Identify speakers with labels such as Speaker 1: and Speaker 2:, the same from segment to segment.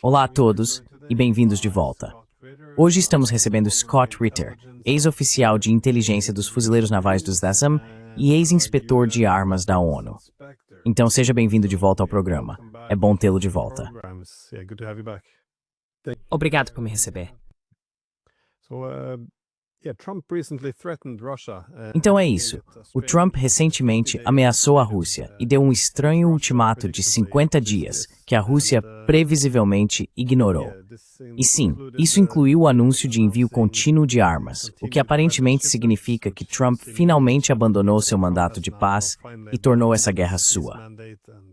Speaker 1: Olá a todos e bem-vindos de volta. Hoje estamos recebendo Scott Ritter, ex-oficial de inteligência dos fuzileiros navais dos DASAM e ex-inspetor de armas da ONU. Então seja bem-vindo de volta ao programa. É bom tê-lo de volta.
Speaker 2: Obrigado por me receber.
Speaker 1: Então é isso. O Trump recentemente ameaçou a Rússia e deu um estranho ultimato de 50 dias, que a Rússia previsivelmente ignorou. E sim, isso incluiu o anúncio de envio contínuo de armas, o que aparentemente significa que Trump finalmente abandonou seu mandato de paz e tornou essa guerra sua.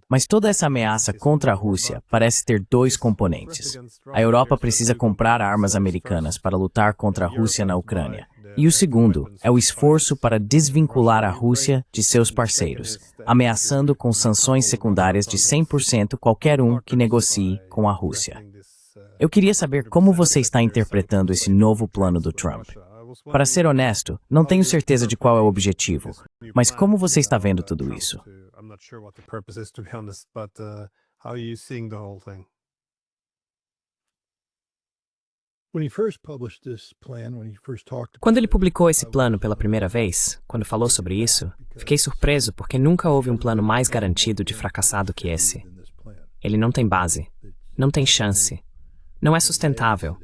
Speaker 1: Mas toda essa ameaça contra a Rússia parece ter dois componentes. A Europa precisa comprar armas americanas para lutar contra a Rússia na Ucrânia. E o segundo é o esforço para desvincular a Rússia de seus parceiros, ameaçando com sanções secundárias de 100% qualquer um que negocie com a Rússia. Eu queria saber como você está interpretando esse novo plano do Trump. Para ser honesto, não tenho certeza de qual é o objetivo, mas como você está vendo tudo isso?
Speaker 2: Quando ele publicou esse plano pela primeira vez, quando falou sobre isso, fiquei surpreso porque nunca houve um plano mais garantido de fracassar do que esse. Ele não tem base, não tem chance, não é sustentável.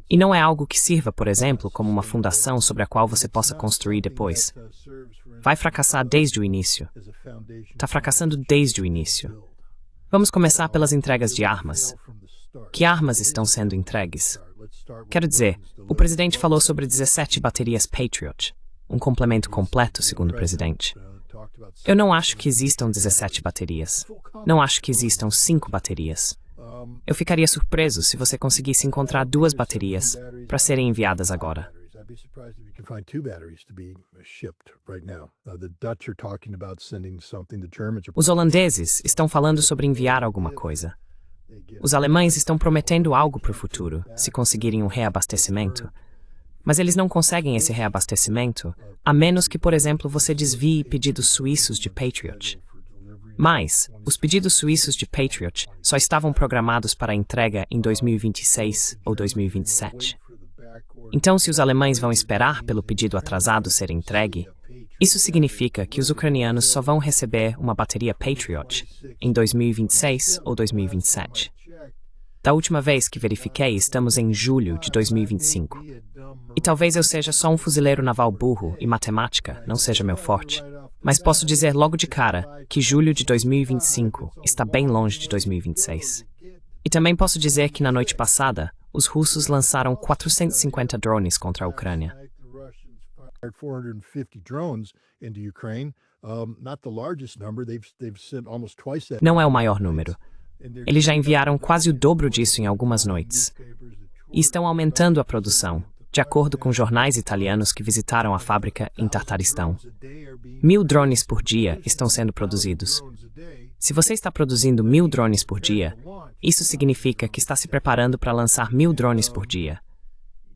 Speaker 2: E não é algo que sirva, por exemplo, como uma fundação sobre a qual você possa construir depois. Vai fracassar desde o início. Está fracassando desde o início. Vamos começar pelas entregas de armas. Que armas estão sendo entregues? Quero dizer, o presidente falou sobre 17 baterias Patriot, um complemento completo, segundo o presidente. Eu não acho que existam 17 baterias. Não acho que existam 5 baterias. Eu ficaria surpreso se você conseguisse encontrar 2 baterias para serem enviadas agora. Os holandeses estão falando sobre enviar alguma coisa. Os alemães estão prometendo algo para o futuro, se conseguirem um reabastecimento. Mas eles não conseguem esse reabastecimento, a menos que, por exemplo, você desvie pedidos suíços de Patriot. Mas, os pedidos suíços de Patriot só estavam programados para entrega em 2026 ou 2027. Então, se os alemães vão esperar pelo pedido atrasado ser entregue, isso significa que os ucranianos só vão receber uma bateria Patriot em 2026 ou 2027. Da última vez que verifiquei, estamos em julho de 2025. E talvez eu seja só um fuzileiro naval burro e matemática não seja meu forte. Mas posso dizer logo de cara que julho de 2025 está bem longe de 2026. E também posso dizer que na noite passada, os russos lançaram 450 drones contra a Ucrânia. Não é o maior número. Eles já enviaram quase o dobro disso em algumas noites. E estão aumentando a produção, de acordo com jornais italianos que visitaram a fábrica em Tartaristão. 1000 drones por dia estão sendo produzidos. Se você está produzindo 1000 drones por dia, isso significa que está se preparando para lançar 1000 drones por dia.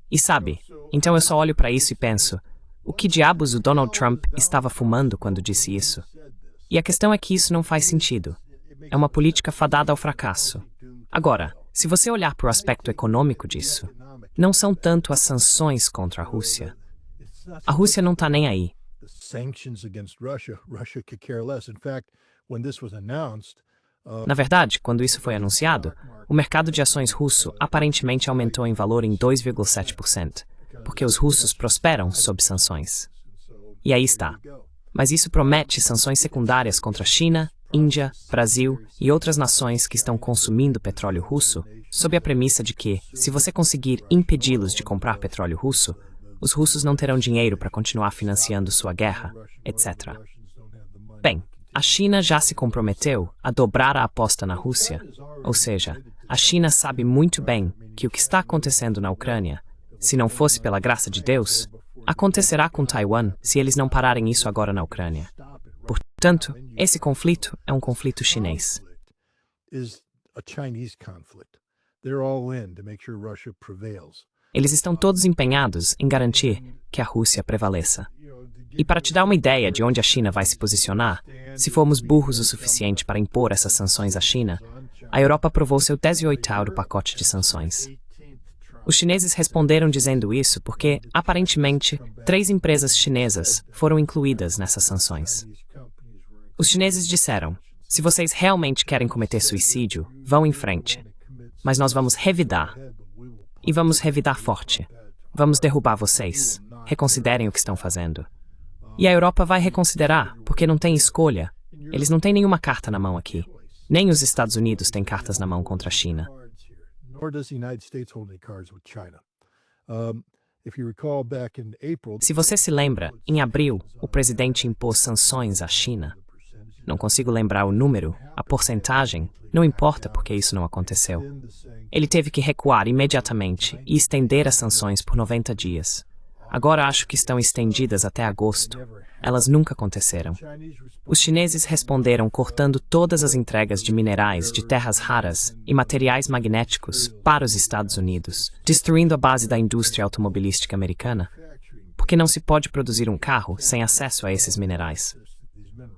Speaker 2: E sabe, então eu só olho para isso e penso, o que diabos o Donald Trump estava fumando quando disse isso? E a questão é que isso não faz sentido. É uma política fadada ao fracasso. Agora, se você olhar para o aspecto econômico disso, não são tanto as sanções contra a Rússia. A Rússia não está nem aí. Na verdade, quando isso foi anunciado, o mercado de ações russo aparentemente aumentou em valor em 2,7%, porque os russos prosperam sob sanções. E aí está. Mas isso promete sanções secundárias contra a China, Índia, Brasil e outras nações que estão consumindo petróleo russo, sob a premissa de que, se você conseguir impedi-los de comprar petróleo russo, os russos não terão dinheiro para continuar financiando sua guerra, etc. Bem, a China já se comprometeu a dobrar a aposta na Rússia, ou seja, a China sabe muito bem que o que está acontecendo na Ucrânia, se não fosse pela graça de Deus, acontecerá com Taiwan se eles não pararem isso agora na Ucrânia. Portanto, esse conflito é um conflito chinês. Eles estão todos empenhados em garantir que a Rússia prevaleça. E para te dar uma ideia de onde a China vai se posicionar, se formos burros o suficiente para impor essas sanções à China, a Europa aprovou seu 18º pacote de sanções. Os chineses responderam dizendo isso porque, aparentemente, 3 empresas chinesas foram incluídas nessas sanções. Os chineses disseram: se vocês realmente querem cometer suicídio, vão em frente. Mas nós vamos revidar. E vamos revidar forte. Vamos derrubar vocês. Reconsiderem o que estão fazendo. E a Europa vai reconsiderar, porque não tem escolha. Eles não têm nenhuma carta na mão aqui. Nem os Estados Unidos têm cartas na mão contra a China. Se você se lembra, em abril, o presidente impôs sanções à China. Não consigo lembrar o número, a porcentagem, não importa porque isso não aconteceu. Ele teve que recuar imediatamente e estender as sanções por 90 dias. Agora acho que estão estendidas até agosto. Elas nunca aconteceram. Os chineses responderam cortando todas as entregas de minerais, de terras raras e materiais magnéticos para os Estados Unidos, destruindo a base da indústria automobilística americana. Porque não se pode produzir um carro sem acesso a esses minerais.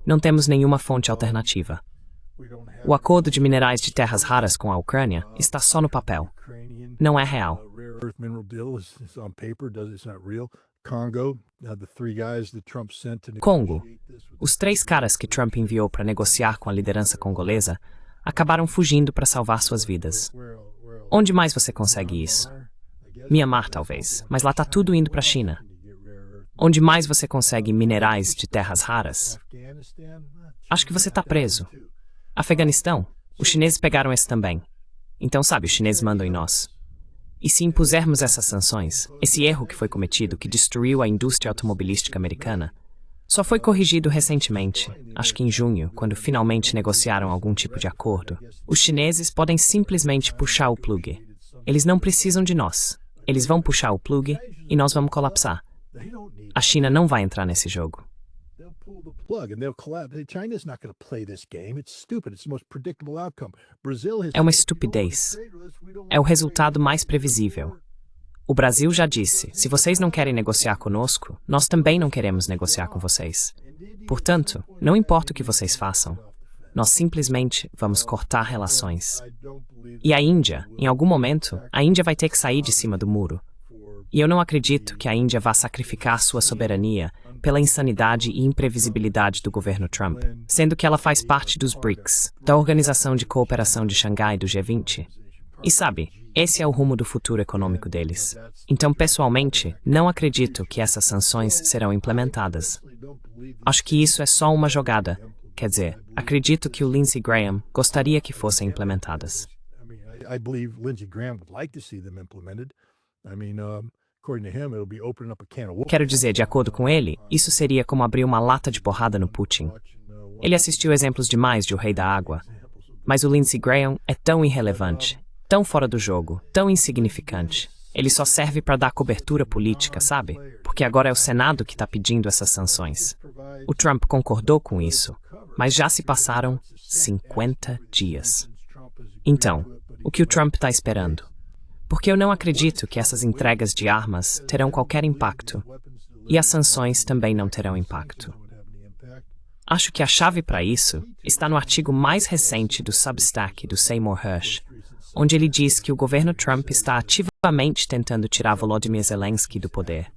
Speaker 2: Não temos nenhuma fonte alternativa. O acordo de minerais de terras raras com a Ucrânia está só no papel. Não é real. Congo. Os 3 caras que Trump enviou para negociar com a liderança congolesa acabaram fugindo para salvar suas vidas. Onde mais você consegue isso? Mianmar, talvez, mas lá está tudo indo para a China. Onde mais você consegue minerais de terras raras? Acho que você está preso. Afeganistão. Os chineses pegaram esse também. Então, sabe, os chineses mandam em nós. E se impusermos essas sanções, esse erro que foi cometido, que destruiu a indústria automobilística americana, só foi corrigido recentemente, acho que em junho, quando finalmente negociaram algum tipo de acordo. Os chineses podem simplesmente puxar o plug. Eles não precisam de nós. Eles vão puxar o plug e nós vamos colapsar. A China não vai entrar nesse jogo. É uma estupidez. É o resultado mais previsível. O Brasil já disse: se vocês não querem negociar conosco, nós também não queremos negociar com vocês. Portanto, não importa o que vocês façam, nós simplesmente vamos cortar relações. E a Índia, em algum momento, a Índia vai ter que sair de cima do muro. E eu não acredito que a Índia vá sacrificar sua soberania pela insanidade e imprevisibilidade do governo Trump, sendo que ela faz parte dos BRICS, da Organização de Cooperação de Xangai do G20. E sabe, esse é o rumo do futuro econômico deles. Então, pessoalmente, não acredito que essas sanções serão implementadas. Acho que isso é só uma jogada. Quer dizer, acredito que o Lindsey Graham gostaria que fossem implementadas. Quero dizer, de acordo com ele, isso seria como abrir uma lata de porrada no Putin. Ele assistiu exemplos demais de O Rei da Água. Mas o Lindsey Graham é tão irrelevante, tão fora do jogo, tão insignificante. Ele só serve para dar cobertura política, sabe? Porque agora é o Senado que está pedindo essas sanções. O Trump concordou com isso, mas já se passaram 50 dias. Então, o que o Trump está esperando? Porque eu não acredito que essas entregas de armas terão qualquer impacto, e as sanções também não terão impacto. Acho que a chave para isso está no artigo mais recente do Substack do Seymour Hersh, onde ele diz que o governo Trump está ativamente tentando tirar Volodymyr Zelensky do poder.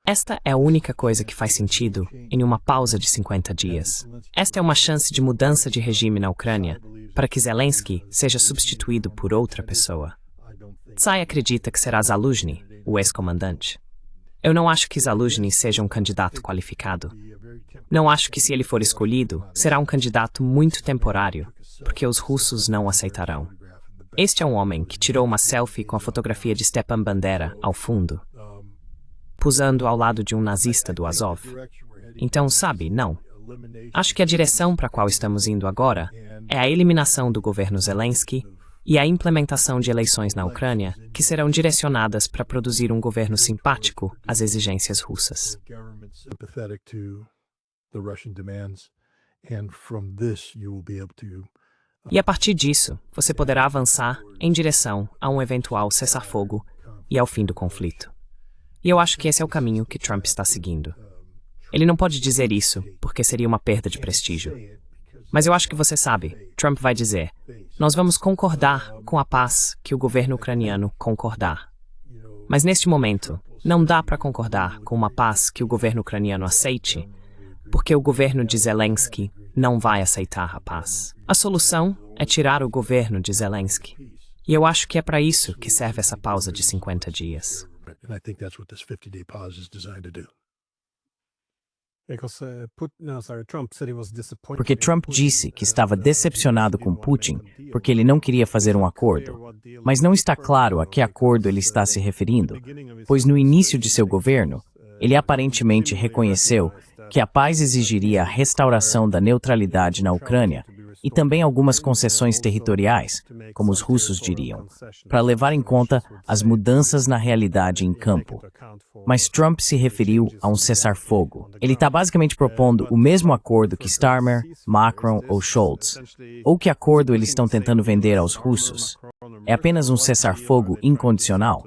Speaker 2: Esta é a única coisa que faz sentido em uma pausa de 50 dias. Esta é uma chance de mudança de regime na Ucrânia para que Zelensky seja substituído por outra pessoa. Tsai acredita que será Zaluzhny, o ex-comandante. Eu não acho que Zaluzhny seja um candidato qualificado. Não acho que, se ele for escolhido, será um candidato muito temporário, porque os russos não aceitarão. Este é um homem que tirou uma selfie com a fotografia de Stepan Bandera ao fundo, posando ao lado de um nazista do Azov. Então, sabe, não. Acho que a direção para a qual estamos indo agora é a eliminação do governo Zelensky e a implementação de eleições na Ucrânia que serão direcionadas para produzir um governo simpático às exigências russas. E a partir disso, você poderá avançar em direção a um eventual cessar-fogo e ao fim do conflito. E eu acho que esse é o caminho que Trump está seguindo. Ele não pode dizer isso, porque seria uma perda de prestígio. Mas eu acho que você sabe, Trump vai dizer, nós vamos concordar com a paz que o governo ucraniano concordar. Mas neste momento, não dá para concordar com uma paz que o governo ucraniano aceite, porque o governo de Zelensky não vai aceitar a paz. A solução é tirar o governo de Zelensky. E eu acho que é para isso que serve essa pausa de 50 dias.
Speaker 1: Porque Trump disse que estava decepcionado com Putin porque ele não queria fazer um acordo. Mas não está claro a que acordo ele está se referindo, pois no início de seu governo, ele aparentemente reconheceu que a paz exigiria a restauração da neutralidade na Ucrânia e também algumas concessões territoriais, como os russos diriam, para levar em conta as mudanças na realidade em campo. Mas Trump se referiu a um cessar-fogo. Ele está basicamente propondo o mesmo acordo que Starmer, Macron ou Scholz. Ou que acordo eles estão tentando vender aos russos? É apenas um cessar-fogo incondicional?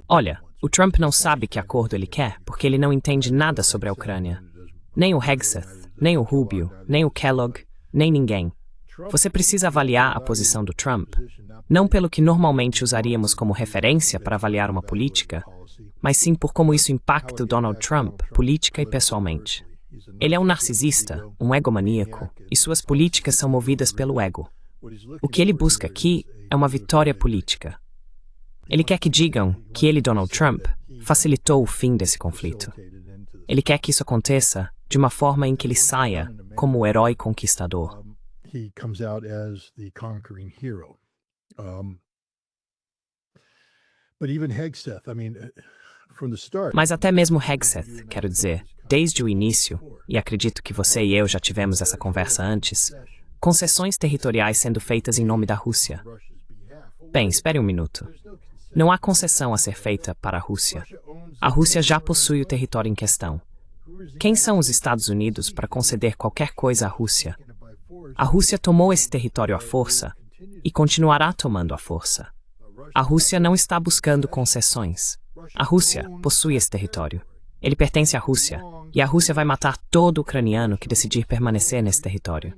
Speaker 2: Olha, o Trump não sabe que acordo ele quer porque ele não entende nada sobre a Ucrânia. Nem o Hegseth, nem o Rubio, nem o Kellogg, nem ninguém. Você precisa avaliar a posição do Trump, não pelo que normalmente usaríamos como referência para avaliar uma política, mas sim por como isso impacta o Donald Trump, política e pessoalmente. Ele é um narcisista, um egomaníaco, e suas políticas são movidas pelo ego. O que ele busca aqui é uma vitória política. Ele quer que digam que ele, Donald Trump, facilitou o fim desse conflito. Ele quer que isso aconteça de uma forma em que ele saia como o herói conquistador. Mas até mesmo Hegseth, quero dizer, desde o início, e acredito que você e eu já tivemos essa conversa antes, concessões territoriais sendo feitas em nome da Rússia. Bem, espere um minuto. Não há concessão a ser feita para a Rússia. A Rússia já possui o território em questão. Quem são os Estados Unidos para conceder qualquer coisa à Rússia? A Rússia tomou esse território à força e continuará tomando à força. A Rússia não está buscando concessões. A Rússia possui esse território. Ele pertence à Rússia, e a Rússia vai matar todo ucraniano que decidir permanecer nesse território.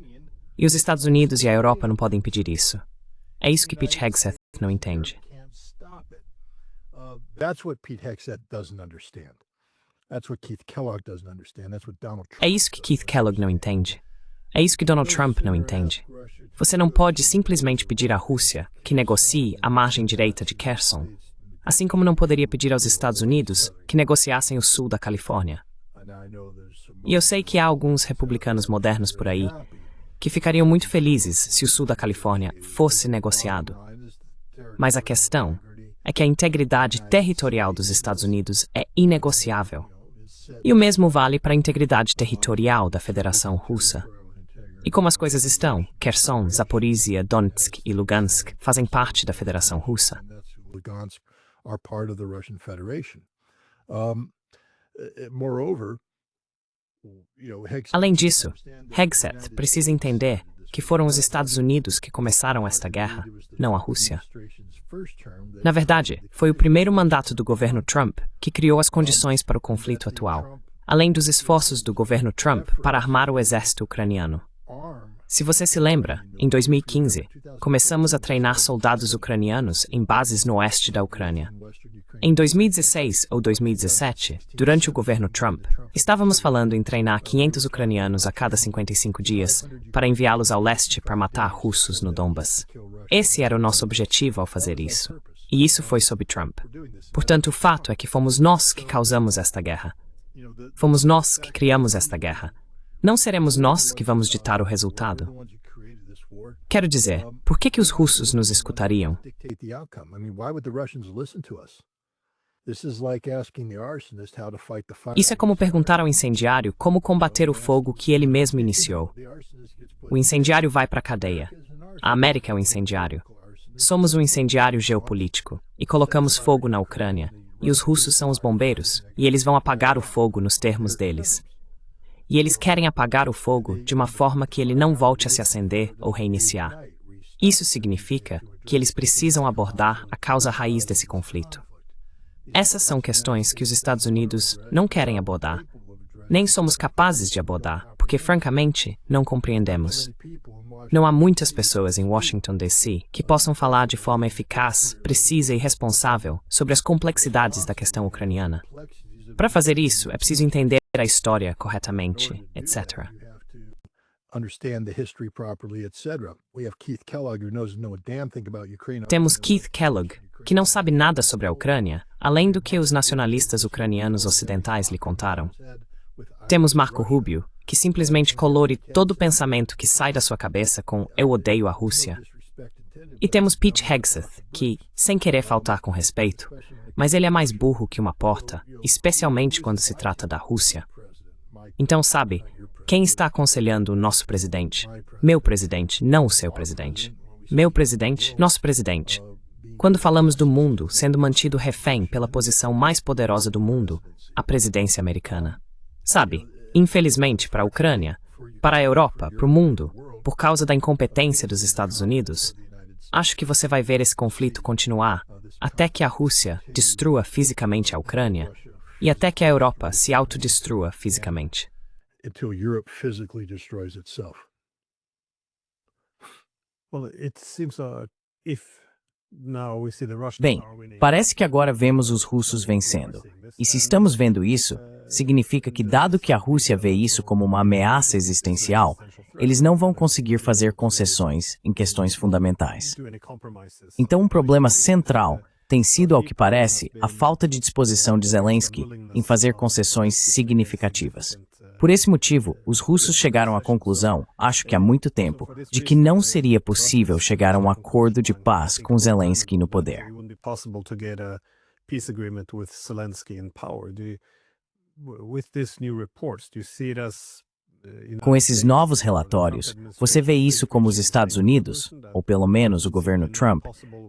Speaker 2: E os Estados Unidos e a Europa não podem impedir isso. É isso que Pete Hegseth não entende. É isso que Keith Kellogg não entende. É isso que Donald Trump não entende. Você não pode simplesmente pedir à Rússia que negocie a margem direita de Kherson, assim como não poderia pedir aos Estados Unidos que negociassem o sul da Califórnia. E eu sei que há alguns republicanos modernos por aí que ficariam muito felizes se o sul da Califórnia fosse negociado. Mas a questão é que a integridade territorial dos Estados Unidos é inegociável. E o mesmo vale para a integridade territorial da Federação Russa. E como as coisas estão, Kherson, Zaporizhia, Donetsk e Lugansk fazem parte da Federação Russa. Além disso, Hegseth precisa entender que foram os Estados Unidos que começaram esta guerra, não a Rússia. Na verdade, foi o primeiro mandato do governo Trump que criou as condições para o conflito atual, além dos esforços do governo Trump para armar o exército ucraniano. Se você se lembra, em 2015, começamos a treinar soldados ucranianos em bases no oeste da Ucrânia. Em 2016 ou 2017, durante o governo Trump, estávamos falando em treinar 500 ucranianos a cada 55 dias para enviá-los ao leste para matar russos no Donbas. Esse era o nosso objetivo ao fazer isso. E isso foi sob Trump. Portanto, o fato é que fomos nós que causamos esta guerra. Fomos nós que criamos esta guerra. Não seremos nós que vamos ditar o resultado. Quero dizer, por que os russos nos escutariam? Isso é como perguntar ao incendiário como combater o fogo que ele mesmo iniciou. O incendiário vai para a cadeia. A América é o incendiário. Somos um incendiário geopolítico e colocamos fogo na Ucrânia, e os russos são os bombeiros, e eles vão apagar o fogo nos termos deles. E eles querem apagar o fogo de uma forma que ele não volte a se acender ou reiniciar. Isso significa que eles precisam abordar a causa raiz desse conflito. Essas são questões que os Estados Unidos não querem abordar, nem somos capazes de abordar, porque, francamente, não compreendemos. Não há muitas pessoas em Washington, D.C. que possam falar de forma eficaz, precisa e responsável sobre as complexidades da questão ucraniana. Para fazer isso, é preciso entender a história corretamente, etc. Temos Keith Kellogg, que não sabe nada sobre a Ucrânia, além do que os nacionalistas ucranianos ocidentais lhe contaram. Temos Marco Rubio, que simplesmente colore todo o pensamento que sai da sua cabeça com "eu odeio a Rússia". E temos Pete Hegseth, que, sem querer faltar com respeito, mas ele é mais burro que uma porta, especialmente quando se trata da Rússia. Então, sabe, quem está aconselhando o nosso presidente? Meu presidente, não o seu presidente. Meu presidente, nosso presidente. Quando falamos do mundo sendo mantido refém pela posição mais poderosa do mundo, a presidência americana. Sabe, infelizmente para a Ucrânia, para a Europa, para o mundo, por causa da incompetência dos Estados Unidos, acho que você vai ver esse conflito continuar até que a Rússia destrua fisicamente a Ucrânia e até que a Europa se autodestrua fisicamente.
Speaker 1: Bem, parece que agora vemos os russos vencendo. E se estamos vendo isso, significa que, dado que a Rússia vê isso como uma ameaça existencial, eles não vão conseguir fazer concessões em questões fundamentais. Então, um problema central tem sido, ao que parece, a falta de disposição de Zelensky em fazer concessões significativas. Por esse motivo, os russos chegaram à conclusão, acho que há muito tempo, de que não seria possível chegar a um acordo de paz com Zelensky no poder. Com esses novos relatórios, você vê isso como os Estados Unidos, ou pelo menos o governo Trump,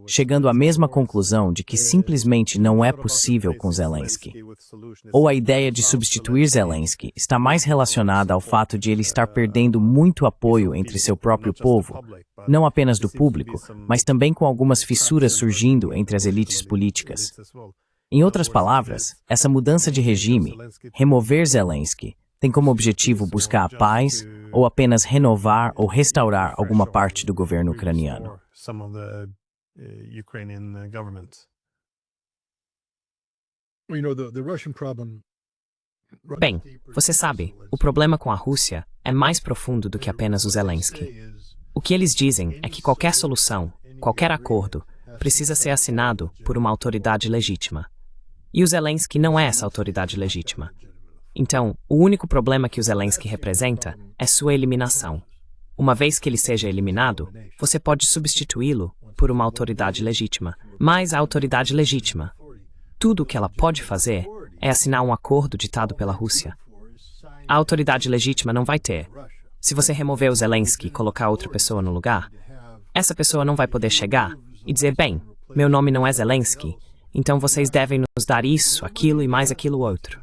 Speaker 1: chegando à mesma conclusão de que simplesmente não é possível com Zelensky. Ou a ideia de substituir Zelensky está mais relacionada ao fato de ele estar perdendo muito apoio entre seu próprio povo, não apenas do público, mas também com algumas fissuras surgindo entre as elites políticas. Em outras palavras, essa mudança de regime, remover Zelensky, tem como objetivo buscar a paz ou apenas renovar ou restaurar alguma parte do governo ucraniano.
Speaker 2: Bem, você sabe, o problema com a Rússia é mais profundo do que apenas o Zelensky. O que eles dizem é que qualquer solução, qualquer acordo, precisa ser assinado por uma autoridade legítima. E o Zelensky não é essa autoridade legítima. Então, o único problema que o Zelensky representa é sua eliminação. Uma vez que ele seja eliminado, você pode substituí-lo por uma autoridade legítima. Mas a autoridade legítima, tudo o que ela pode fazer é assinar um acordo ditado pela Rússia. A autoridade legítima não vai ter. Se você remover o Zelensky e colocar outra pessoa no lugar, essa pessoa não vai poder chegar e dizer, bem, meu nome não é Zelensky, então vocês devem nos dar isso, aquilo e mais aquilo outro.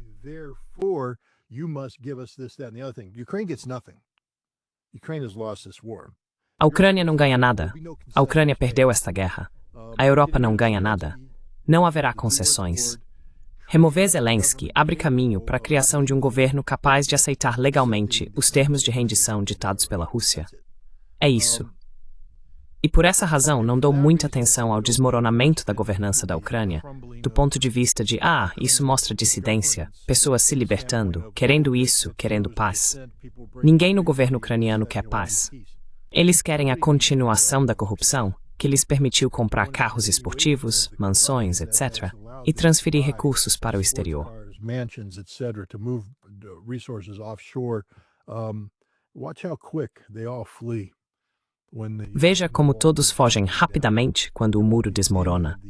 Speaker 2: A Ucrânia não ganha nada. A Ucrânia perdeu esta guerra. A Europa não ganha nada. Não haverá concessões. Remover Zelensky abre caminho para a criação de um governo capaz de aceitar legalmente os termos de rendição ditados pela Rússia. É isso. E por essa razão não dou muita atenção ao desmoronamento da governança da Ucrânia, do ponto de vista de, isso mostra dissidência, pessoas se libertando, querendo isso, querendo paz. Ninguém no governo ucraniano quer paz. Eles querem a continuação da corrupção, que lhes permitiu comprar carros esportivos, mansões, etc., e transferir recursos para o exterior. Veja como todos fogem rapidamente quando o muro desmorona.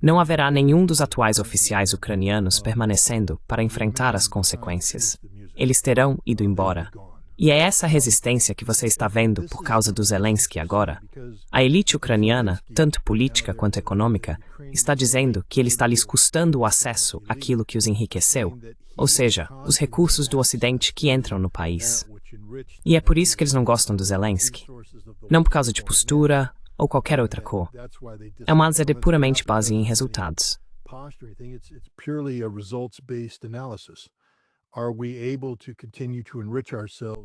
Speaker 2: Não haverá nenhum dos atuais oficiais ucranianos permanecendo para enfrentar as consequências. Eles terão ido embora. E é essa resistência que você está vendo por causa do Zelensky agora. A elite ucraniana, tanto política quanto econômica, está dizendo que ele está lhes custando o acesso àquilo que os enriqueceu, ou seja, os recursos do Ocidente que entram no país. E é por isso que eles não gostam do Zelensky. Não por causa de postura, ou qualquer outra cor. É uma análise puramente base em resultados.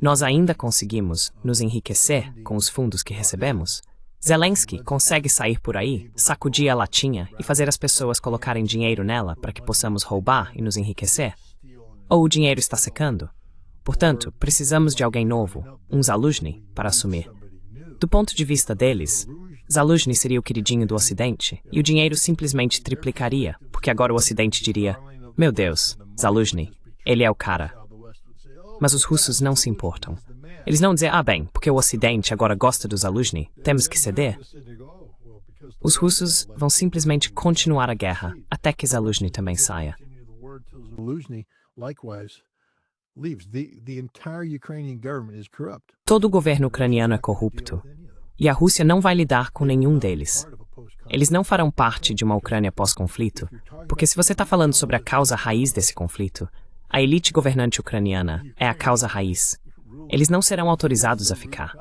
Speaker 2: Nós ainda conseguimos nos enriquecer com os fundos que recebemos? Zelensky consegue sair por aí, sacudir a latinha e fazer as pessoas colocarem dinheiro nela para que possamos roubar e nos enriquecer? Ou o dinheiro está secando? Portanto, precisamos de alguém novo, um Zaluzhny, para assumir. Do ponto de vista deles, Zaluzhny seria o queridinho do Ocidente e o dinheiro simplesmente triplicaria, porque agora o Ocidente diria: meu Deus, Zaluzhny, ele é o cara. Mas os russos não se importam. Eles não dizem: ah bem, porque o Ocidente agora gosta do Zaluzhny, temos que ceder. Os russos vão simplesmente continuar a guerra até que Zaluzhny também saia. Todo o governo ucraniano é corrupto, e a Rússia não vai lidar com nenhum deles. Eles não farão parte de uma Ucrânia pós-conflito, porque se você está falando sobre a causa raiz desse conflito, a elite governante ucraniana é a causa raiz. Eles não serão autorizados a ficar.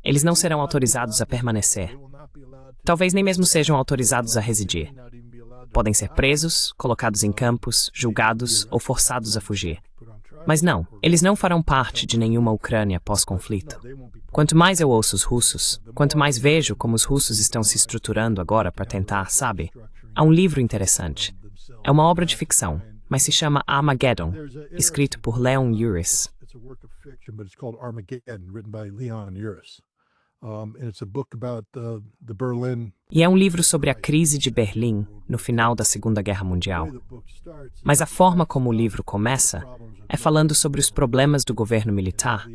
Speaker 2: Eles não serão autorizados a permanecer. Talvez nem mesmo sejam autorizados a residir. Podem ser presos, colocados em campos, julgados ou forçados a fugir. Mas não, eles não farão parte de nenhuma Ucrânia pós-conflito. Quanto mais eu ouço os russos, quanto mais vejo como os russos estão se estruturando agora para tentar, sabe? Há um livro interessante. É uma obra de ficção, mas se chama Armageddon, escrito por Leon Uris. E é um livro sobre a crise de Berlim no final da Segunda Guerra Mundial. Mas a forma como o livro começa é falando sobre os problemas do governo militar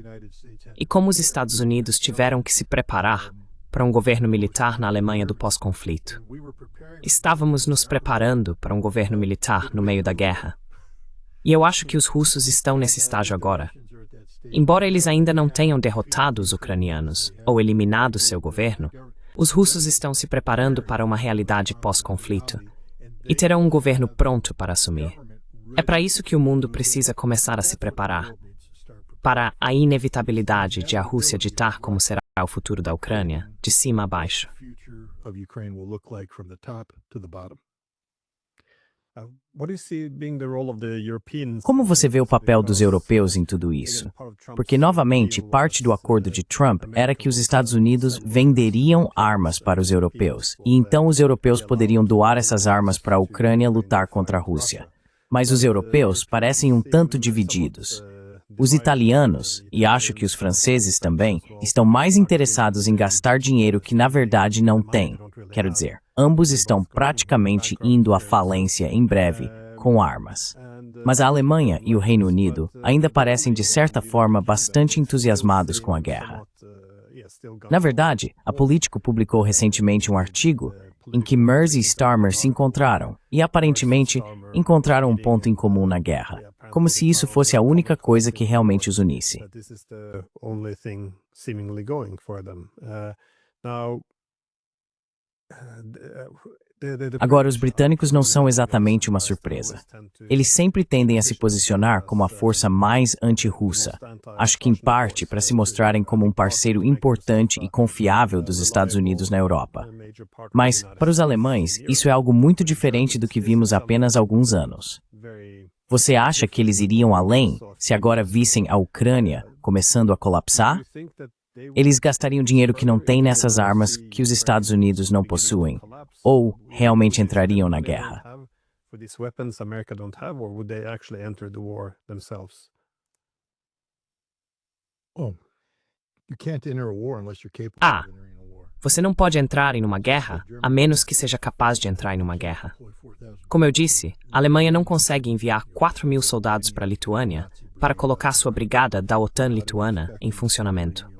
Speaker 2: e como os Estados Unidos tiveram que se preparar para um governo militar na Alemanha do pós-conflito. Estávamos nos preparando para um governo militar no meio da guerra. E eu acho que os russos estão nesse estágio agora. Embora eles ainda não tenham derrotado os ucranianos ou eliminado seu governo, os russos estão se preparando para uma realidade pós-conflito e terão um governo pronto para assumir. É para isso que o mundo precisa começar a se preparar, para a inevitabilidade de a Rússia ditar como será o futuro da Ucrânia, de cima a baixo.
Speaker 1: Como você vê o papel dos europeus em tudo isso? Porque, novamente, parte do acordo de Trump era que os Estados Unidos venderiam armas para os europeus, e então os europeus poderiam doar essas armas para a Ucrânia lutar contra a Rússia. Mas os europeus parecem um tanto divididos. Os italianos, e acho que os franceses também, estão mais interessados em gastar dinheiro que na verdade não têm. Quero dizer, ambos estão praticamente indo à falência em breve com armas. Mas a Alemanha e o Reino Unido ainda parecem de certa forma bastante entusiasmados com a guerra. Na verdade, a Politico publicou recentemente um artigo em que Merz e Starmer se encontraram e aparentemente encontraram um ponto em comum na guerra, como se isso fosse a única coisa que realmente os unisse. Agora, os britânicos não são exatamente uma surpresa. Eles sempre tendem a se posicionar como a força mais anti-russa, acho que em parte para se mostrarem como um parceiro importante e confiável dos Estados Unidos na Europa. Mas, para os alemães, isso é algo muito diferente do que vimos há apenas alguns anos. Você acha que eles iriam além se agora vissem a Ucrânia começando a colapsar? Eles gastariam dinheiro que não tem nessas armas que os Estados Unidos não possuem, ou realmente entrariam na guerra? Você não pode entrar em uma guerra a menos que seja capaz de entrar em uma guerra. Como eu disse, a Alemanha não consegue enviar 4.000 soldados para a Lituânia para colocar sua brigada da OTAN lituana em funcionamento.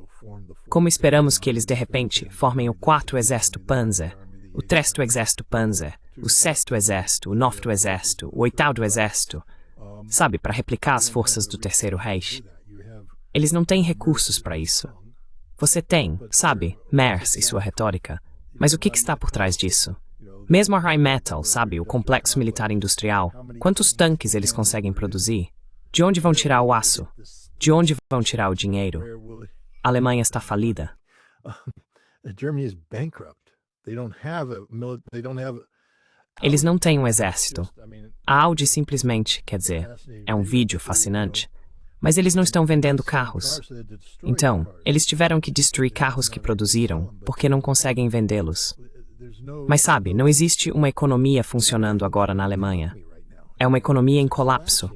Speaker 1: Como esperamos que eles de repente formem o 4º Exército Panzer, o 3º Exército Panzer, o 6º Exército, o 9º Exército, o 8º Exército, sabe, para replicar as forças do Terceiro Reich? Eles não têm recursos para isso. Você tem, sabe, Merz e sua retórica, mas o que está por trás disso? Mesmo a Rheinmetall, sabe, o complexo militar industrial, quantos tanques eles conseguem produzir? De onde vão tirar o aço? De onde vão tirar o dinheiro? A Alemanha está falida.
Speaker 3: Germany is bankrupt. They don't have they don't have
Speaker 2: Eles não têm um exército. A Audi simplesmente, quer dizer, é um vídeo fascinante. Mas eles não estão vendendo carros. Então, eles tiveram que destruir carros que produziram, porque não conseguem vendê-los. Mas sabe, não existe uma economia funcionando agora na Alemanha. É uma economia em colapso.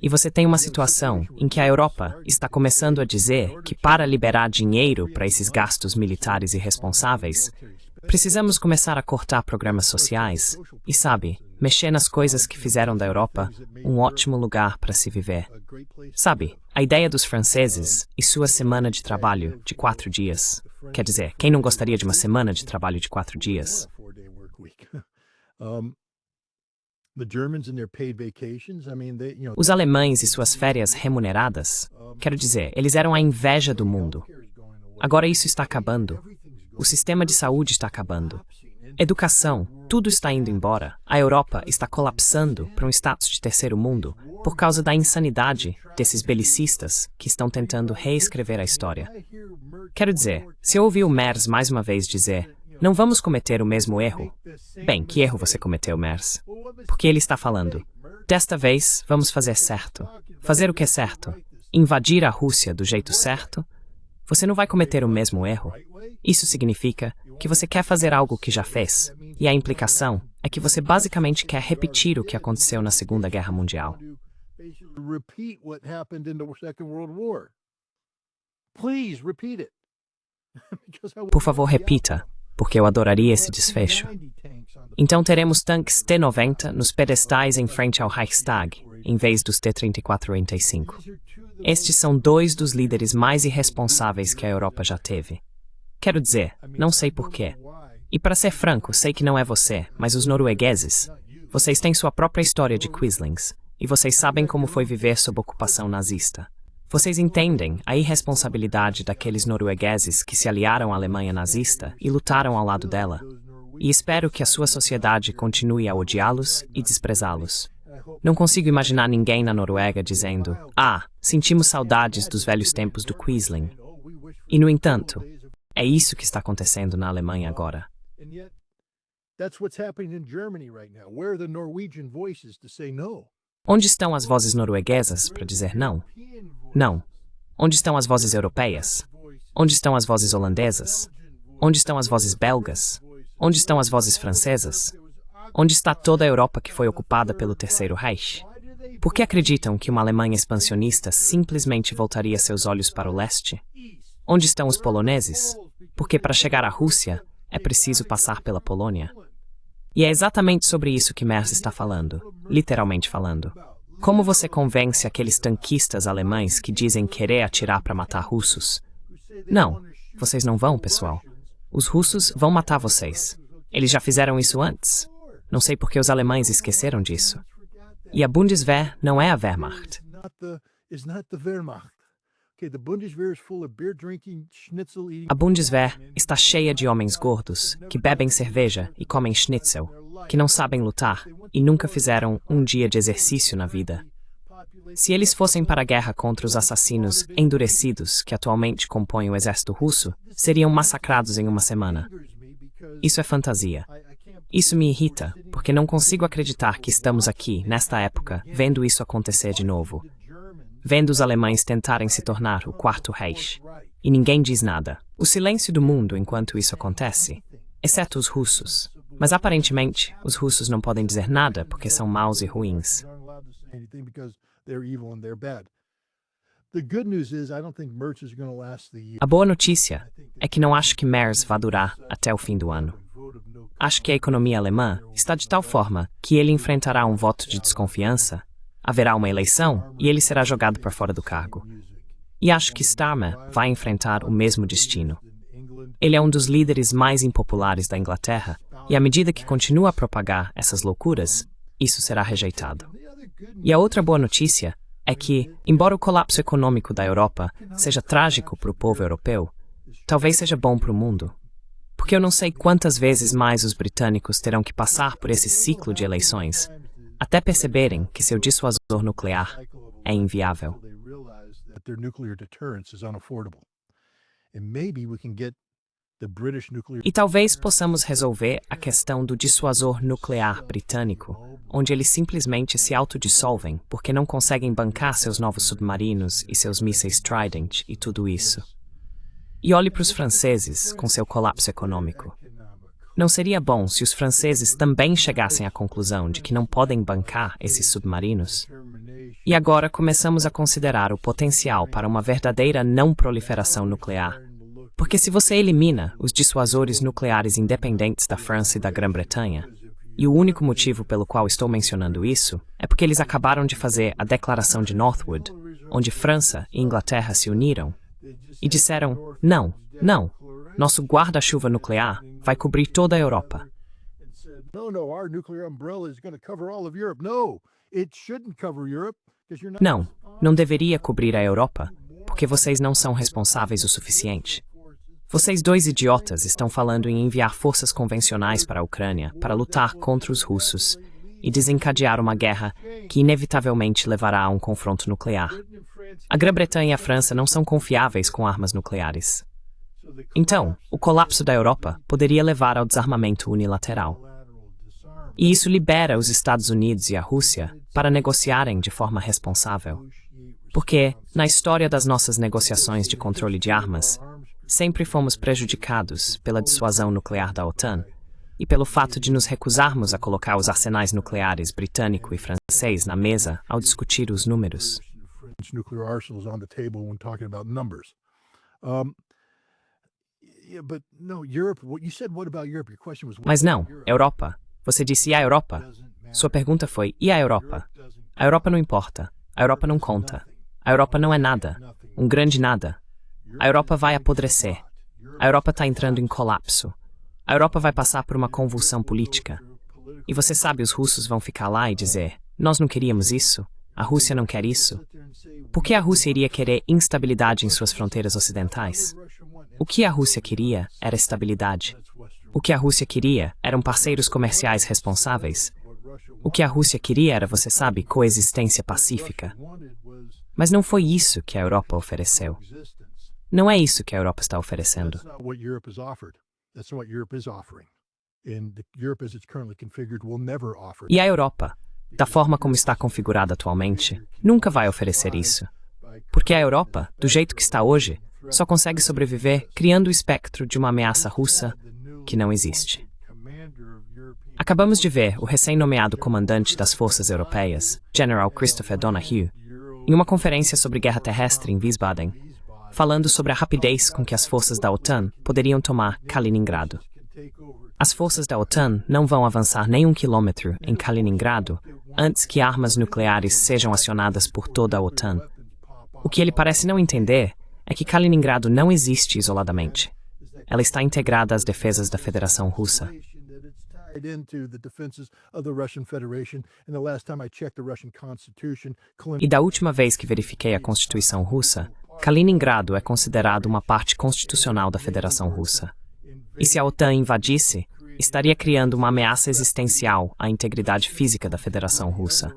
Speaker 2: E você tem uma situação em que a Europa está começando a dizer que para liberar dinheiro para esses gastos militares irresponsáveis, precisamos começar a cortar programas sociais e, sabe, mexer nas coisas que fizeram da Europa um ótimo lugar para se viver. Sabe, a ideia dos franceses e sua semana de trabalho de 4 dias. Quer dizer, quem não gostaria de uma semana de trabalho de 4 dias? Os alemães e suas férias remuneradas, quero dizer, eles eram a inveja do mundo. Agora isso está acabando. O sistema de saúde está acabando. Educação, tudo está indo embora. A Europa está colapsando para um status de terceiro mundo por causa da insanidade desses belicistas que estão tentando reescrever a história. Quero dizer, se eu ouvir o Merz mais uma vez dizer não vamos cometer o mesmo erro. Bem, que erro você cometeu, Merz? Porque ele está falando, desta vez vamos fazer certo. Fazer o que é certo? Invadir a Rússia do jeito certo? Você não vai cometer o mesmo erro. Isso significa que você quer fazer algo que já fez, e a implicação é que você basicamente quer repetir o que aconteceu na Segunda Guerra Mundial. Por favor, repita, porque eu adoraria esse desfecho. Então teremos tanques T-90 nos pedestais em frente ao Reichstag, em vez dos T-34-85. Estes são 2 dos líderes mais irresponsáveis que a Europa já teve. Quero dizer, não sei porquê. E para ser franco, sei que não é você, mas os noruegueses. Vocês têm sua própria história de Quislings, e vocês sabem como foi viver sob ocupação nazista. Vocês entendem a irresponsabilidade daqueles noruegueses que se aliaram à Alemanha nazista e lutaram ao lado dela. E espero que a sua sociedade continue a odiá-los e desprezá-los. Não consigo imaginar ninguém na Noruega dizendo sentimos saudades dos velhos tempos do Quisling. E, no entanto, é isso que está acontecendo na Alemanha agora. Onde estão as vozes norueguesas para dizer não? Não. Onde estão as vozes europeias? Onde estão as vozes holandesas? Onde estão as vozes belgas? Onde estão as vozes francesas? Onde está toda a Europa que foi ocupada pelo Terceiro Reich? Por que acreditam que uma Alemanha expansionista simplesmente voltaria seus olhos para o leste? Onde estão os poloneses? Porque para chegar à Rússia, é preciso passar pela Polônia. E é exatamente sobre isso que Merz está falando, literalmente falando. Como você convence aqueles tanquistas alemães que dizem querer atirar para matar russos? Não, vocês não vão, pessoal. Os russos vão matar vocês. Eles já fizeram isso antes. Não sei por que os alemães esqueceram disso. E a Bundeswehr não é a Wehrmacht. A Bundeswehr está cheia de homens gordos que bebem cerveja e comem schnitzel, que não sabem lutar e nunca fizeram um dia de exercício na vida. Se eles fossem para a guerra contra os assassinos endurecidos que atualmente compõem o exército russo, seriam massacrados em uma semana. Isso é fantasia. Isso me irrita, porque não consigo acreditar que estamos aqui, nesta época, vendo isso acontecer de novo. Vendo os alemães tentarem se tornar o Quarto Reich. E ninguém diz nada. O silêncio do mundo enquanto isso acontece, exceto os russos. Mas aparentemente, os russos não podem dizer nada porque são maus e ruins. A boa notícia é que não acho que Merz vá durar até o fim do ano. Acho que a economia alemã está de tal forma que ele enfrentará um voto de desconfiança, haverá uma eleição e ele será jogado para fora do cargo. E acho que Starmer vai enfrentar o mesmo destino. Ele é um dos líderes mais impopulares da Inglaterra e à medida que continua a propagar essas loucuras, isso será rejeitado. E a outra boa notícia é que, embora o colapso econômico da Europa seja trágico para o povo europeu, talvez seja bom para o mundo. Porque eu não sei quantas vezes mais os britânicos terão que passar por esse ciclo de eleições, até perceberem que seu dissuasor nuclear é inviável.
Speaker 3: the British nuclear.
Speaker 2: E talvez possamos resolver a questão do dissuasor nuclear britânico, onde eles simplesmente se autodissolvem porque não conseguem bancar seus novos submarinos e seus mísseis Trident e tudo isso. E olhe para os franceses com seu colapso econômico. Não seria bom se os franceses também chegassem à conclusão de que não podem bancar esses submarinos? E agora começamos a considerar o potencial para uma verdadeira não proliferação nuclear. Porque se você elimina os dissuasores nucleares independentes da França e da Grã-Bretanha, e o único motivo pelo qual estou mencionando isso é porque eles acabaram de fazer a Declaração de Northwood, onde França e Inglaterra se uniram, e disseram, não, nosso guarda-chuva nuclear vai cobrir toda a Europa.
Speaker 3: Our nuclear umbrella is going to cover all of Europe. No, it shouldn't cover Europe because you're not.
Speaker 2: Não deveria cobrir a Europa, porque vocês não são responsáveis o suficiente. Vocês dois idiotas estão falando em enviar forças convencionais para a Ucrânia para lutar contra os russos e desencadear uma guerra que inevitavelmente levará a um confronto nuclear. A Grã-Bretanha e a França não são confiáveis com armas nucleares. Então, o colapso da Europa poderia levar ao desarmamento unilateral. E isso libera os Estados Unidos e a Rússia para negociarem de forma responsável. Porque, na história das nossas negociações de controle de armas, sempre fomos prejudicados pela dissuasão nuclear da OTAN e pelo fato de nos recusarmos a colocar os arsenais nucleares britânico e francês na mesa ao discutir os números.
Speaker 3: Nuclear arsenals on the table when talking about numbers. But no, Europe. What you said? What about Europe? Your question was.
Speaker 2: Mas não, Europa. Você disse e a Europa? Sua pergunta foi e a Europa? A Europa não importa. A Europa não conta. A Europa não é nada. Um grande nada. A Europa vai apodrecer. A Europa está entrando em colapso. A Europa vai passar por uma convulsão política. E você sabe, os russos vão ficar lá e dizer, nós não queríamos isso, a Rússia não quer isso. Por que a Rússia iria querer instabilidade em suas fronteiras ocidentais? O que a Rússia queria era estabilidade. O que a Rússia queria eram parceiros comerciais responsáveis. O que a Rússia queria era, você sabe, coexistência pacífica. Mas não foi isso que a Europa ofereceu. Não é isso que a Europa está oferecendo. E a Europa, da forma como está configurada atualmente, nunca vai oferecer isso. Porque a Europa, do jeito que está hoje, só consegue sobreviver criando o espectro de uma ameaça russa que não existe. Acabamos de ver o recém-nomeado comandante das forças europeias, General Christopher Donahue, em uma conferência sobre guerra terrestre em Wiesbaden, falando sobre a rapidez com que as forças da OTAN poderiam tomar Kaliningrado. As forças da OTAN não vão avançar nem 1 quilômetro em Kaliningrado antes que armas nucleares sejam acionadas por toda a OTAN. O que ele parece não entender é que Kaliningrado não existe isoladamente. Ela está integrada às defesas da Federação Russa. E da última vez que verifiquei a Constituição Russa, Kaliningrado é considerado uma parte constitucional da Federação Russa. E se a OTAN invadisse, estaria criando uma ameaça existencial à integridade física da Federação Russa.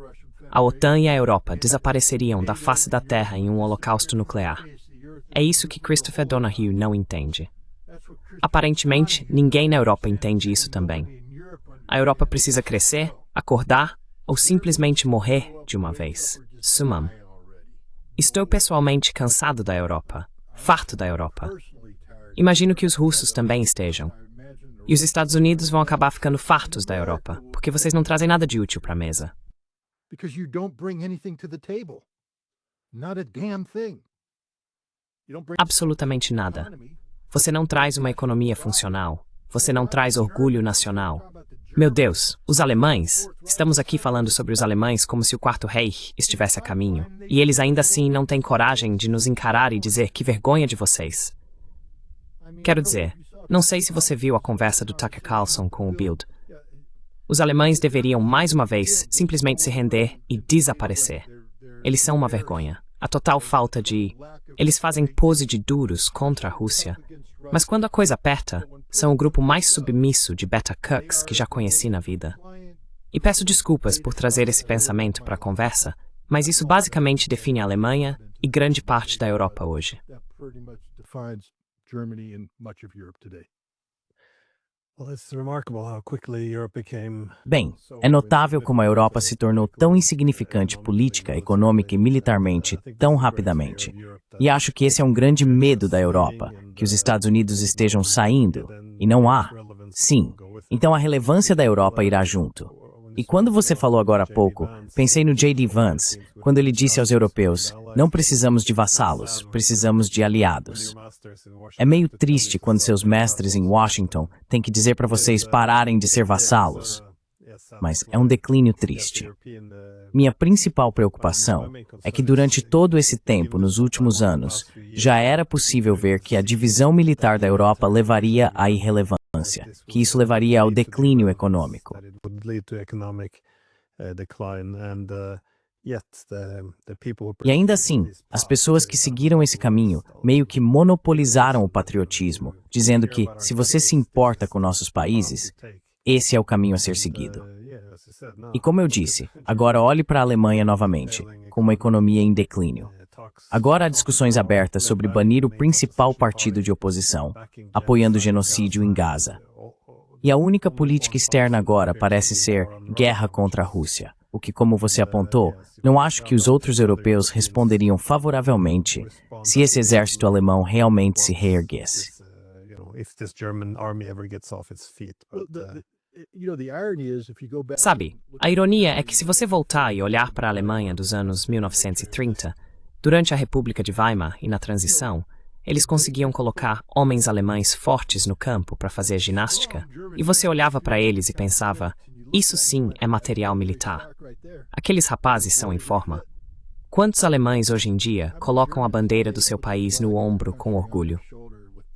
Speaker 2: A OTAN e a Europa desapareceriam da face da Terra em um holocausto nuclear. É isso que Christopher Donahue não entende. Aparentemente, ninguém na Europa entende isso também. A Europa precisa crescer, acordar ou simplesmente morrer de uma vez. Sumam. Estou pessoalmente cansado da Europa, farto da Europa. Imagino que os russos também estejam. E os Estados Unidos vão acabar ficando fartos da Europa, porque vocês não trazem nada de útil para a mesa. Absolutamente nada. Você não traz uma economia funcional. Você não traz orgulho nacional. Meu Deus, os alemães! Estamos aqui falando sobre os alemães como se o Quarto Reich estivesse a caminho. E eles ainda assim não têm coragem de nos encarar e dizer que vergonha de vocês. Quero dizer, não sei se você viu a conversa do Tucker Carlson com o Bild. Os alemães deveriam, mais uma vez, simplesmente se render e desaparecer. Eles são uma vergonha. A total falta de... Eles fazem pose de duros contra a Rússia. Mas quando a coisa aperta, são o grupo mais submisso de beta-cucks que já conheci na vida. E peço desculpas por trazer esse pensamento para a conversa, mas isso basicamente define a Alemanha e grande parte da Europa hoje.
Speaker 3: Germany and much of Europe today.
Speaker 1: Bem, é notável como a Europa se tornou tão insignificante política, econômica e militarmente tão rapidamente. E acho que esse é um grande medo da Europa, que os Estados Unidos estejam saindo, e não há. Sim, então a relevância da Europa irá junto. E quando você falou agora há pouco, pensei no J.D. Vance, quando ele disse aos europeus, não precisamos de vassalos, precisamos de aliados. É meio triste quando seus mestres em Washington têm que dizer para vocês pararem de ser vassalos. Mas é um declínio triste. Minha principal preocupação é que durante todo esse tempo, nos últimos anos, já era possível ver que a divisão militar da Europa levaria à irrelevância, que isso levaria ao declínio econômico. E ainda assim, as pessoas que seguiram esse caminho meio que monopolizaram o patriotismo, dizendo que, se você se importa com nossos países, esse é o caminho a ser seguido. E como eu disse, agora olhe para a Alemanha novamente, com uma economia em declínio. Agora há discussões abertas sobre banir o principal partido de oposição, apoiando o genocídio em Gaza. E a única política externa agora parece ser guerra contra a Rússia, o que, como você apontou, não acho que os outros europeus responderiam favoravelmente se esse exército alemão realmente se reerguesse.
Speaker 2: Sabe, a ironia é que se você voltar e olhar para a Alemanha dos anos 1930, durante a República de Weimar e na transição, eles conseguiam colocar homens alemães fortes no campo para fazer ginástica, e você olhava para eles e pensava, isso sim é material militar. Aqueles rapazes são em forma. Quantos alemães hoje em dia colocam a bandeira do seu país no ombro com orgulho?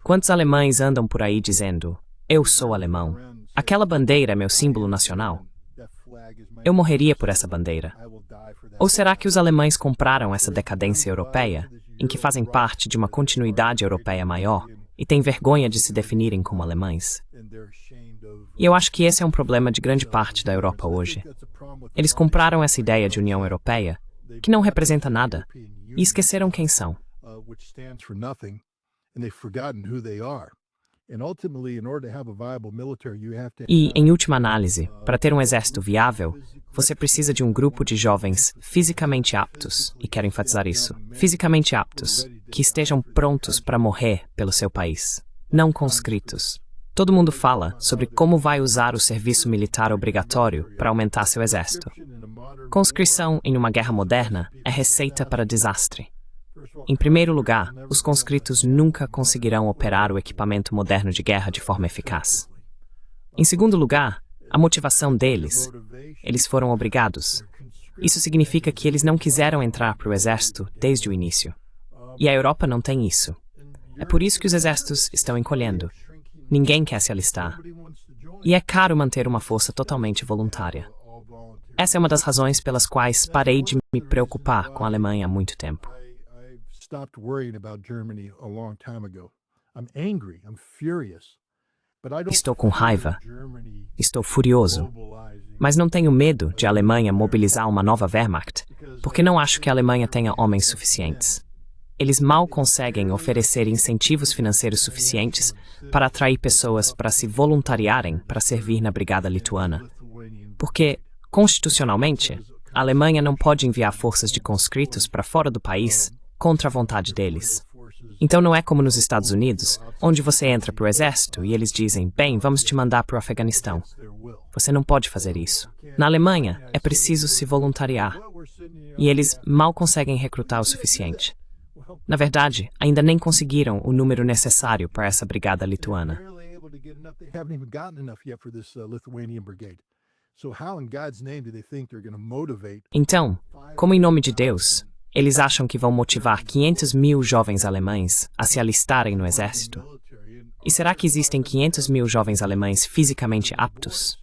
Speaker 2: Quantos alemães andam por aí dizendo, eu sou alemão? Aquela bandeira é meu símbolo nacional. Eu morreria por essa bandeira. Ou será que os alemães compraram essa decadência europeia, em que fazem parte de uma continuidade europeia maior e têm vergonha de se definirem como alemães? E eu acho que esse é um problema de grande parte da Europa hoje. Eles compraram essa ideia de União Europeia, que não representa nada, e esqueceram quem são. E, em última análise, para ter um exército viável, você precisa de um grupo de jovens fisicamente aptos, e quero enfatizar isso, fisicamente aptos, que estejam prontos para morrer pelo seu país, não conscritos. Todo mundo fala sobre como vai usar o serviço militar obrigatório para aumentar seu exército. Conscrição em uma guerra moderna é receita para desastre. Em primeiro lugar, os conscritos nunca conseguirão operar o equipamento moderno de guerra de forma eficaz. Em segundo lugar, a motivação deles. Eles foram obrigados. Isso significa que eles não quiseram entrar para o exército desde o início. E a Europa não tem isso. É por isso que os exércitos estão encolhendo. Ninguém quer se alistar. E é caro manter uma força totalmente voluntária. Essa é uma das razões pelas quais parei de me preocupar com a Alemanha há muito tempo. Estou com raiva. Estou furioso. Mas não tenho medo de a Alemanha mobilizar uma nova Wehrmacht, porque não acho que a Alemanha tenha homens suficientes. Eles mal conseguem oferecer incentivos financeiros suficientes para atrair pessoas para se voluntariarem para servir na Brigada Lituana. Porque, constitucionalmente, a Alemanha não pode enviar forças de conscritos para fora do país contra a vontade deles. Então não é como nos Estados Unidos, onde você entra para o exército e eles dizem, bem, vamos te mandar para o Afeganistão. Você não pode fazer isso. Na Alemanha, é preciso se voluntariar. E eles mal conseguem recrutar o suficiente. Na verdade, ainda nem conseguiram o número necessário para essa brigada lituana. Então, como em nome de Deus, eles acham que vão motivar 500 mil jovens alemães a se alistarem no exército? E será que existem 500 mil jovens alemães fisicamente aptos?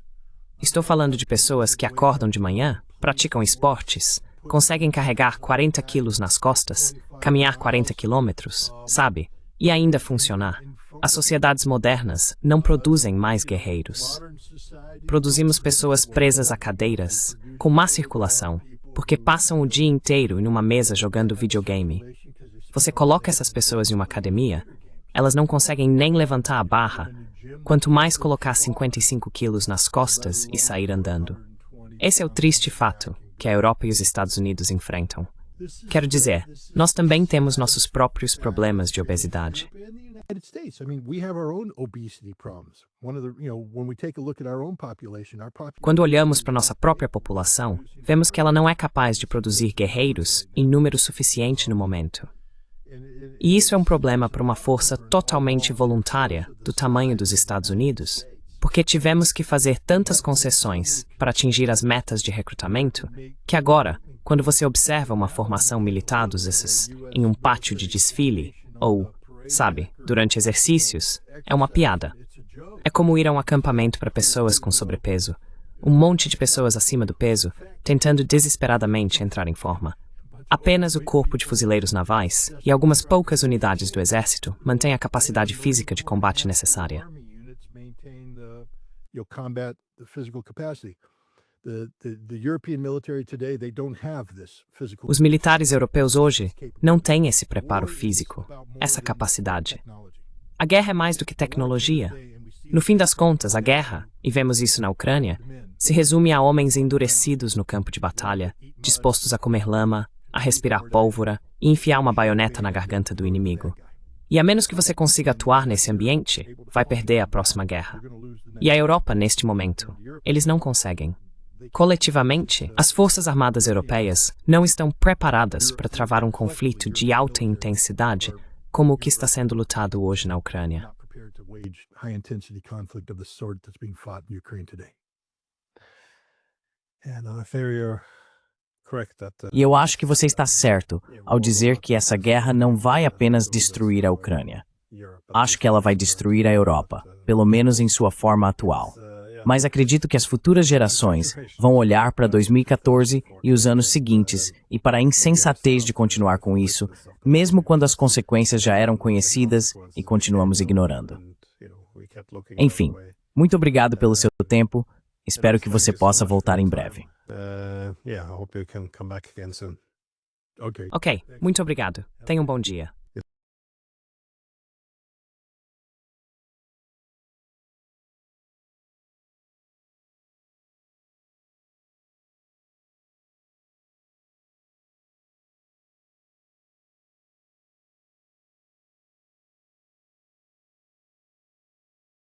Speaker 2: Estou falando de pessoas que acordam de manhã, praticam esportes, conseguem carregar 40 quilos nas costas, caminhar 40 quilômetros, sabe? E ainda funcionar. As sociedades modernas não produzem mais guerreiros. Produzimos pessoas presas a cadeiras, com má circulação, porque passam o dia inteiro em uma mesa jogando videogame. Você coloca essas pessoas em uma academia Elas não conseguem nem levantar a barra, quanto mais colocar 55 quilos nas costas e sair andando. Esse é o triste fato que a Europa e os Estados Unidos enfrentam. Quero dizer, nós também temos nossos próprios problemas de obesidade. Quando olhamos para nossa própria população, vemos que ela não é capaz de produzir guerreiros em número suficiente no momento. E isso é um problema para uma força totalmente voluntária do tamanho dos Estados Unidos, porque tivemos que fazer tantas concessões para atingir as metas de recrutamento, que agora, quando você observa uma formação militar dos esses em um pátio de desfile, ou, sabe, durante exercícios, é uma piada. É como ir a um acampamento para pessoas com sobrepeso. Um monte de pessoas acima do peso, tentando desesperadamente entrar em forma. Apenas o Corpo de Fuzileiros Navais e algumas poucas unidades do Exército mantêm a capacidade física de combate necessária. Os militares europeus hoje não têm esse preparo físico, essa capacidade. A guerra é mais do que tecnologia. No fim das contas, a guerra, e vemos isso na Ucrânia, se resume a homens endurecidos no campo de batalha, dispostos a comer lama, a respirar pólvora e enfiar uma baioneta na garganta do inimigo. E a menos que você consiga atuar nesse ambiente, vai perder a próxima guerra. E a Europa, neste momento, eles não conseguem. Coletivamente, as forças armadas europeias não estão preparadas para travar um conflito de alta intensidade como o que está sendo lutado hoje na Ucrânia.
Speaker 1: E eu acho que você está certo ao dizer que essa guerra não vai apenas destruir a Ucrânia. Acho que ela vai destruir a Europa, pelo menos em sua forma atual. Mas acredito que as futuras gerações vão olhar para 2014 e os anos seguintes e para a insensatez de continuar com isso, mesmo quando as consequências já eram conhecidas e continuamos ignorando. Enfim, muito obrigado pelo seu tempo. Espero que você possa voltar em breve.
Speaker 2: Ok, muito obrigado. Tenha um bom dia.